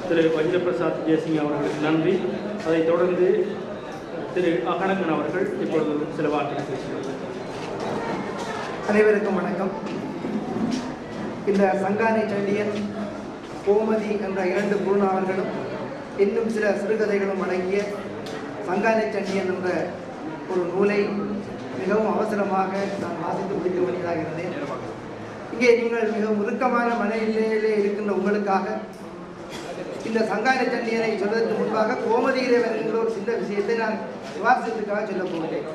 திரு வஜ்ரபிரசாத் ஜெயசிங் அவர்களுக்கு நன்றி. அதைத் தொடர்ந்து திரு அகனகன் அவர்கள் இப்பொழுது சில வார்த்தைகள் பேசுகிறார். அனைவருக்கும் வணக்கம். இந்த சங்கானை சண்டியன், கோமதி என்ற 2 குறுநாவல்களும் இன்னும் சில சிறுகதைகளும் அடங்கிய சங்கானை சண்டியன் என்ற ஒரு நூலை மிகவும் அவசரமாக நான் வாசித்து முடிக்க வேண்டியதாக இருந்தேன். இங்கே நீங்கள் மிகவும் உருக்கமான மனநிலையிலே இருக்கின்ற உங்களுக்காக இந்த சங்கானை சண்டியனை சொல்வதற்கு முன்பாக கோமதியிலே வருகின்ற ஒரு சின்ன விஷயத்தை நான் விவாசத்துக்காக சொல்ல போகிறேன்.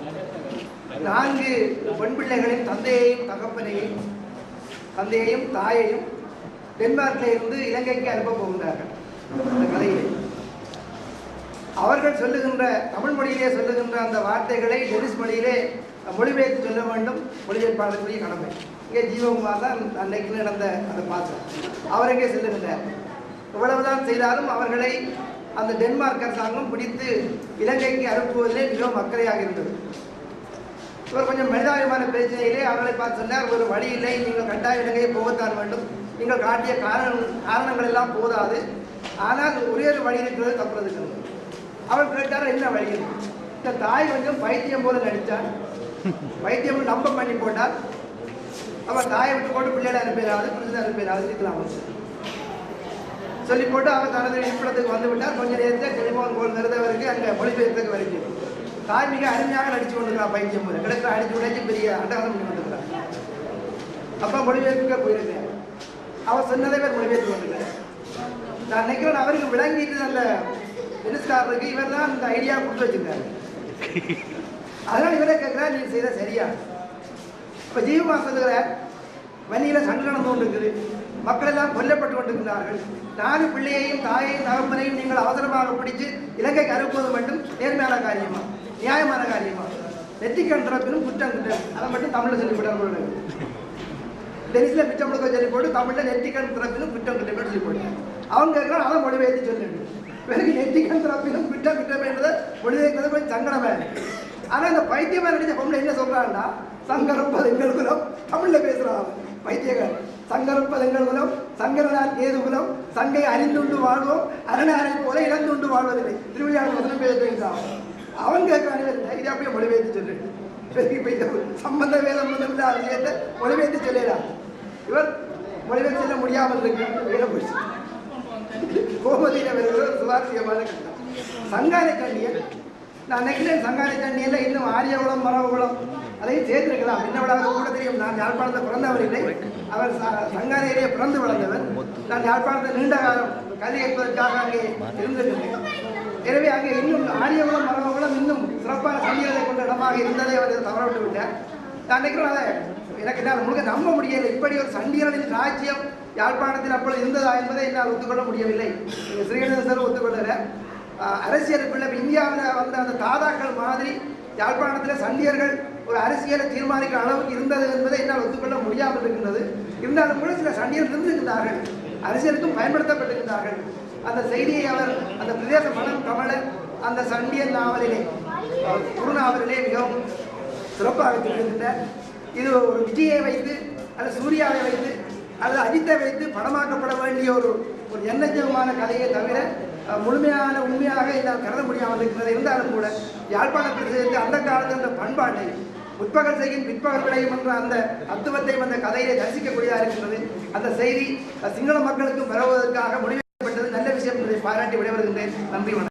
4 பெண் பிள்ளைகளின் தந்தையையும் தாயையும் டென்மார்க்கில் இருந்து இலங்கைக்கு அனுப்ப போகின்றார்கள். அந்த கதையிலே அவர்கள் சொல்லுகின்ற தமிழ் மொழியிலே சொல்லுகின்ற அந்த வார்த்தைகளை டெனிஸ் மொழியிலே மொழிபெயர்த்து சொல்ல வேண்டும். மொழிபெயர்ப்பாளர்களுடைய கடமை. இங்கே ஜீவகுமார் தான் அன்னைக்கு நடந்த அந்த பாசம் அவர் எங்கே செல்லுகின்றார். இவ்வளவுதான் செய்தாலும் அவர்களை அந்த டென்மார்க் அரசாங்கம் பிடித்து இலங்கைக்கு அனுப்புவதிலே மிகவும் அக்கறையாக இருந்தது. இவர் கொஞ்சம் மனிதாபிமான பிரச்சனையிலே அவர்களை பார்த்து சொன்னார், ஒரு வழி இல்லை, நீங்கள் கட்டாய இலங்கையை போகத்தான் வேண்டும், நீங்கள் காட்டிய காரணங்கள் எல்லாம் போதாது, ஆனால் ஒரே ஒரு வழி இருக்கிறது தப்புறதுக்கு. அவர் கேட்டார், என்ன வழி? இந்த தாய் கொஞ்சம் பைத்தியம் போல நடித்தார், பைத்தியம் நம்ப பண்ணி போட்டார், அவர் தாயை விட்டு போட்டு பிள்ளைகளை அனுப்பினாவது புரிஞ்சு அனுப்பினாவது இருக்கலாம் சொல்லி போட்டு அவர் தனது இருப்பிடத்துக்கு வந்து விட்டார். கொஞ்ச நேரத்தில் டெலிஃபோன் கோல் நிறுத்தவருக்கு அங்கே மொழிபெயர்த்துக்கு வருகிறது. தாய் மிக அருமையாக நடிச்சு கொண்டிருக்கிறார், பைத்தியம் போல கிடக்கிற அடிச்சு உடைச்சு பெரிய அண்டகாரம் பண்ணி கொண்டிருக்கிறார். அப்போ மொழிபெயர்ப்புக்க போயிருக்கேன். அவர் சொன்னதை பேர் மொழிபெயர்த்து கொண்டிருக்கிறேன். நான் நினைக்கிறேன் அவருக்கு விளங்கிட்டு அந்த மினிஸ்டாருக்கு இவர் தான் இந்த ஐடியா கொடுத்து வச்சிருக்காரு. அதனால் இவரே கேட்கிறார், நீ செய்த சரியா? இப்போ ஜீவமா சொல்லுகிற வன்னியில் சண்டை நடந்து கொண்டிருக்குது, மக்கள் எல்லாம் கொல்லப்பட்டு கொண்டிருக்கிறார்கள், 4 பிள்ளையையும் தாயையும் தகப்பனையும் நீங்கள் அவசரமாக பிடிச்சு இலங்கைக்கு அனுப்புவது மட்டும் நேர்மையான காரியமா, நியாயமான காரியமா? நெற்றிக்கண் திறப்பினும் குற்றம் குற்றம், அதை மட்டும் தமிழில் சொல்லிவிட்டார். டெனிஸில் மிச்சம் முழுக்க சொல்லி போட்டு தமிழில் நெற்றிக்கண் திறப்பினும் குற்றம் குற்றம் சொல்லி போட்டேன். அவங்க கேட்கலாம், அதை மொழிபெயர்த்து சொல்லுங்க. பிறகு நெற்றிக்கண் திறப்பினும் குற்றம் குற்றம் என்றதை மொழிபெயர்க்கிறது கொஞ்சம் சங்கடமே. ஆனால் இந்த பைத்தியமாக நடிச்ச பொம்பளை என்ன சொல்கிறான்னா, சங்கரப்பது எங்கள் குலம், தமிழில் பேசுகிறான் பைத்தியங்கள். சங்கரப்பது எங்கள் குலம், சங்கரனார் ஏது குலம், சங்கை அறிந்துண்டு வாழ்வோம், அரணாரை போல இழந்துண்டு வாழ்வதில்லை. திருவிழாவில் வசனம் பேசுகிறான். அவங்க கேட்கிறான், இதை அப்படியே மொழிபெயர்த்து சொல்லு. சம்பந்த வேதம் இல்லாத விஷயத்தை மொழிபெயர்த்து சொல்லலாம். இவர் மொழிபெயர்த்து சொல்ல முடியாமல் இருக்கு. கோமதியில் வருகிற ஒரு சுவாரஸ்யமான கட்டம் சங்கானை சண்டியன். நான் நினைக்கிறேன் சங்கானை சண்டியன்ல இன்னும் ஆரியகுலம் மரபுகுலம் அதையும் சேர்த்திருக்கலாம். என்னோட கூட தெரியும், நான் யாழ்ப்பாணத்தை பிறந்தவர் இல்லை, அவர் சங்கானையிலே பிறந்து வளர்ந்தவர். நான் யாழ்ப்பாணத்தை நீண்ட காலம் கல்வி கேட்பதற்காக அங்கே இருந்திருக்கிறேன். எனவே அங்கே இன்னும் ஆரியகுலம் மரபுகுலம் இன்னும் சிறப்பான சண்டிகளை கொண்ட இடமாக இருந்ததை அவர் தவற விட்டு விட்டார். நான் நினைக்கிறேன் அதை எனக்கு என்னால் முழுக்க நம்ப முடியலை. இப்படி ஒரு சண்டியர்களின் ராஜ்யம் யாழ்ப்பாணத்தில் அப்பொழுது இருந்ததா என்பதை என்னால் ஒத்துக்கொள்ள முடியவில்லை. நீங்கள் ஸ்ரீகணேசன் சார் ஒத்துக்கொள்கிற அரசியலுக்குள்ள இந்தியாவில் வந்த அந்த தாதாக்கள் மாதிரி யாழ்ப்பாணத்தில் சண்டியர்கள் ஒரு அரசியலை தீர்மானிக்கிற அளவுக்கு இருந்தது என்பதை என்னால் ஒத்துக்கொள்ள முடியாமல் இருக்கின்றது. இருந்தாலும் கூட சில சண்டியர்கள் இருந்திருக்கிறார்கள், அரசியலுக்கும் பயன்படுத்தப்பட்டிருக்கிறார்கள். அந்த செய்தியை அவர் அந்த பிரதேச மனம் கமல அந்த சண்டியன் நாவலிலே குறுநாவலிலே மிகவும் சிறப்பாக வைத்திருக்கின்றார். இது ஒரு விஜயை வைத்து அல்லது சூர்யாவை வைத்து அல்லது அஜித்தை வைத்து படமாக்கப்பட வேண்டிய ஒரு எண்ணச்சமான கதையை தவிர முழுமையான உண்மையாக என்னால் கருத முடியாமல் இருக்கிறது. இருந்தாலும் கூட யாழ்ப்பாண பிரதேசத்தை அந்த காலத்தில் அந்த பண்பாட்டை முற்பகல் செய்யும் பிற்பகல் விளையும் என்ற அந்த தத்துவத்தை அந்த கதையை தரிசிக்கக்கூடியதாக இருக்கிறது. அந்த செய்தி சிங்கள மக்களுக்கும் பரவுவதற்காக முடிவெடுக்கப்பட்டது நல்ல விஷயம் என்பதை பாராட்டி விடைபெறுகின்றேன். நன்றி, வணக்கம்.